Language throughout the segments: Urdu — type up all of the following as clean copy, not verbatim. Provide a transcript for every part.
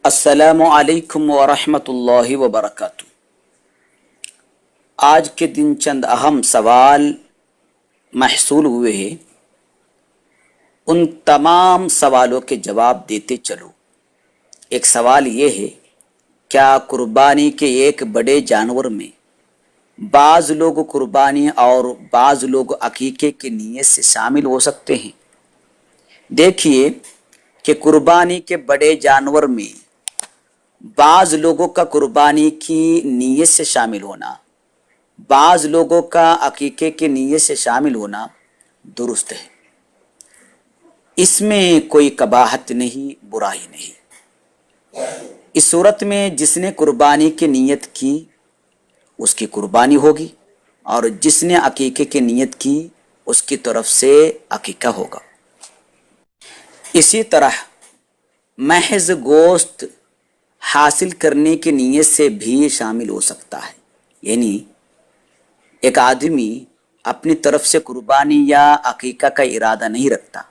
السلام علیکم ورحمۃ اللہ وبرکاتہ۔ آج کے دن چند اہم سوال محصول ہوئے ہیں، ان تمام سوالوں کے جواب دیتے چلو۔ ایک سوال یہ ہے، کیا قربانی کے ایک بڑے جانور میں بعض لوگ قربانی اور بعض لوگ عقیقے کی نیت سے شامل ہو سکتے ہیں؟ دیکھیے کہ قربانی کے بڑے جانور میں بعض لوگوں کا قربانی کی نیت سے شامل ہونا، بعض لوگوں کا عقیقے کی نیت سے شامل ہونا درست ہے۔ اس میں کوئی قباحت نہیں، برائی نہیں۔ اس صورت میں جس نے قربانی کی نیت کی اس کی قربانی ہوگی، اور جس نے عقیقے کی نیت کی اس کی طرف سے عقیقہ ہوگا۔ اسی طرح محض گوشت حاصل کرنے کی نیت سے بھی شامل ہو سکتا ہے، یعنی ایک آدمی اپنی طرف سے قربانی یا عقیقہ کا ارادہ نہیں رکھتا،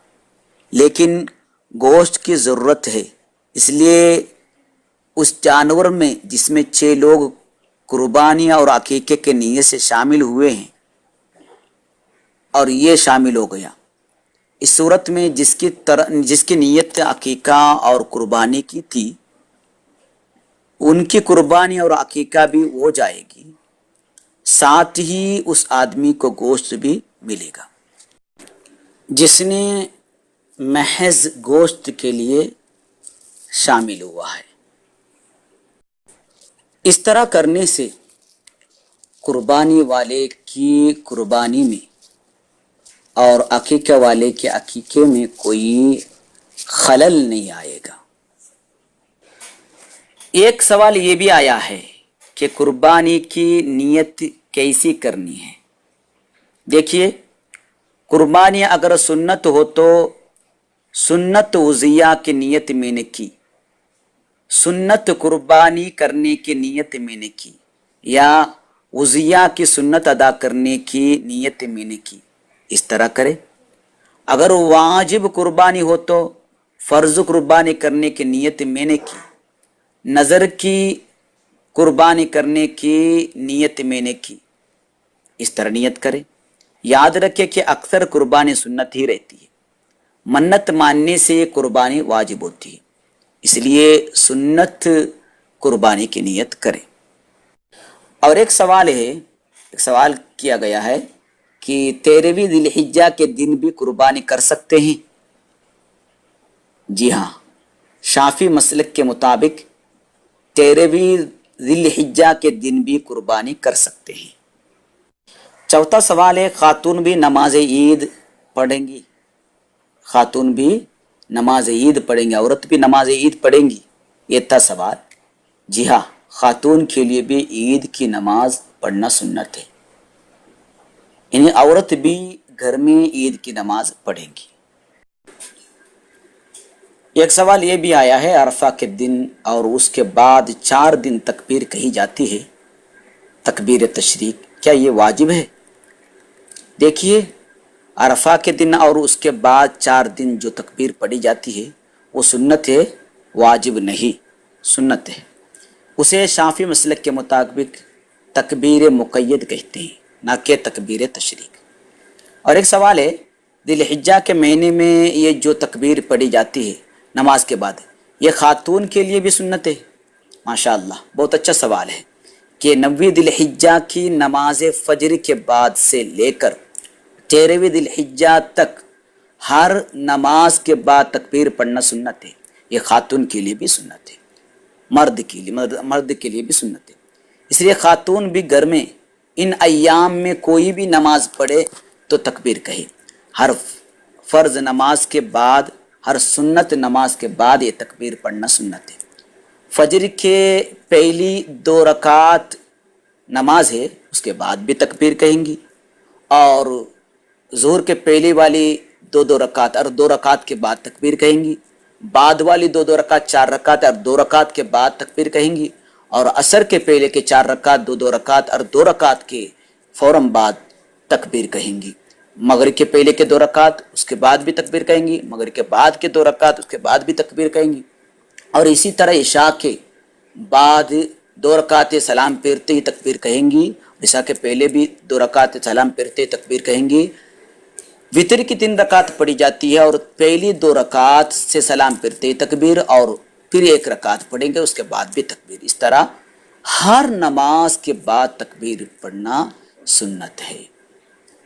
لیکن گوشت کی ضرورت ہے، اس لیے اس جانور میں جس میں 6 لوگ قربانی اور عقیقے کے نیت سے شامل ہوئے ہیں اور یہ شامل ہو گیا، اس صورت میں جس کی نیت عقیقہ اور قربانی کی تھی ان کی قربانی اور عقیقہ بھی ہو جائے گی، ساتھ ہی اس آدمی کو گوشت بھی ملے گا جس نے محض گوشت کے لیے شامل ہوا ہے۔ اس طرح کرنے سے قربانی والے کی قربانی میں اور عقیقہ والے کے عقیقے میں کوئی خلل نہیں آئے گا۔ ایک سوال یہ بھی آیا ہے کہ قربانی کی نیت کیسی کرنی ہے؟ دیکھیے، قربانی اگر سنت ہو تو سنت وضیہ کی نیت میں نے کی، سنت قربانی کرنے کی نیت میں نے کی، یا وضیہ کی سنت ادا کرنے کی نیت میں نے کی، اس طرح کرے۔ اگر واجب قربانی ہو تو فرض قربانی کرنے کی نیت میں نے کی، نظر کی قربانی کرنے کی نیت میں نے کی، اس طرح نیت کرے۔ یاد رکھے کہ اکثر قربانی سنت ہی رہتی ہے، منت ماننے سے قربانی واجب ہوتی ہے، اس لیے سنت قربانی کی نیت کرے۔ اور ایک سوال کیا گیا ہے کہ 13ویں ذی الحجہ کے دن بھی قربانی کر سکتے ہیں؟ جی ہاں، شافعی مسلک کے مطابق 13ویں ذی الحجہ کے دن بھی قربانی کر سکتے ہیں۔ چوتھا سوال ہے، خاتون بھی نماز عید پڑھیں گی؟ خاتون بھی نماز عید پڑھیں گی، عورت بھی نماز عید پڑھیں گی؟ یہ تھا سوال۔ جی ہاں، خاتون کے لیے بھی عید کی نماز پڑھنا سنت ہے، یعنی عورت بھی گھر میں عید کی نماز پڑھیں گی۔ ایک سوال یہ بھی آیا ہے، عرفہ کے دن اور اس کے بعد 4 دن تکبیر کہی جاتی ہے، تکبیر تشریق، کیا یہ واجب ہے؟ دیکھیے، عرفہ کے دن اور اس کے بعد 4 دن جو تکبیر پڑھی جاتی ہے وہ سنت ہے، واجب نہیں، سنت ہے۔ اسے شافعی مسلک کے مطابق تکبیر مقید کہتے ہیں، نہ کہ تکبیر تشریق۔ اور ایک سوال ہے، ذی الحجہ کے مہینے میں یہ جو تکبیر پڑھی جاتی ہے نماز کے بعد، یہ خاتون کے لیے بھی سنت ہے؟ ماشاءاللہ، بہت اچھا سوال ہے کہ 9ویں ذی الحجہ کی نماز فجر کے بعد سے لے کر 13ویں ذی الحجہ تک ہر نماز کے بعد تکبیر پڑھنا سنت ہے۔ یہ خاتون کے لیے بھی سنت ہے، مرد کے لیے بھی سنت ہے۔ اس لیے خاتون بھی گھر میں ان ایام میں کوئی بھی نماز پڑھے تو تکبیر کہے۔ ہر فرض نماز کے بعد، ہر سنت نماز کے بعد یہ تکبیر پڑھنا سنت ہے۔ فجر کے پہلی 2 رکعت نماز ہے، اس کے بعد بھی تکبیر کہیں گی، اور ظہر کے پہلی والی 2 رکعت اور 2 رکعت کے بعد تکبیر کہیں گی، بعد والی 2 رکعت 4 رکعت اور 2 رکعت کے بعد تکبیر کہیں گی، اور عصر کے پہلے کے 4 رکعت 2 رکعت اور 2 رکعت کے فوراً بعد تکبیر کہیں گی۔ مغرب کے پہلے کے 2 رکعت اس کے بعد بھی تکبیر کہیں گی، مغرب کے بعد کے 2 رکعت اس کے بعد بھی تکبیر کہیں گی۔ اور اسی طرح عشاء کے بعد 2 رکعت سلام پھیرتے ہی تکبیر کہیں گی، عشاء کے پہلے بھی 2 رکعت سلام پھیرتے ہی تکبیر کہیں گی۔ وطر کی 3 رکعت پڑھی جاتی ہے اور پہلی 2 رکعت سے سلام پھرتے ہی تکبیر، اور پھر 1 رکعت پڑھیں گے اس کے بعد بھی تکبیر۔ اس طرح ہر نماز کے بعد تکبیر پڑھنا سنت ہے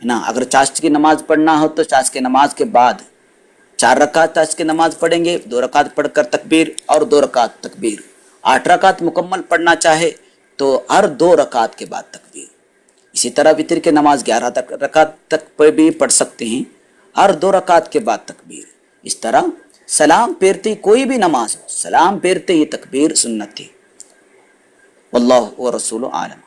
نا۔ اگر چاشت کی نماز پڑھنا ہو تو چاشت کی نماز کے بعد 4 رکعت چاشت کی نماز پڑھیں گے، 2 رکعت پڑھ کر تکبیر اور 2 رکعت تکبیر۔ 8 رکعت مکمل پڑھنا چاہے تو ہر 2 رکعت کے بعد تکبیر۔ اسی طرح وطر کی نماز 11 رکعت تک بھی پڑھ سکتے ہیں، ہر 2 رکعت کے بعد تکبیر۔ اس طرح سلام پھیرتے ہی کوئی بھی نماز ہو، سلام پھیرتے ہی تکبیر سنت ہے۔ واللہ ورسولہ عالم۔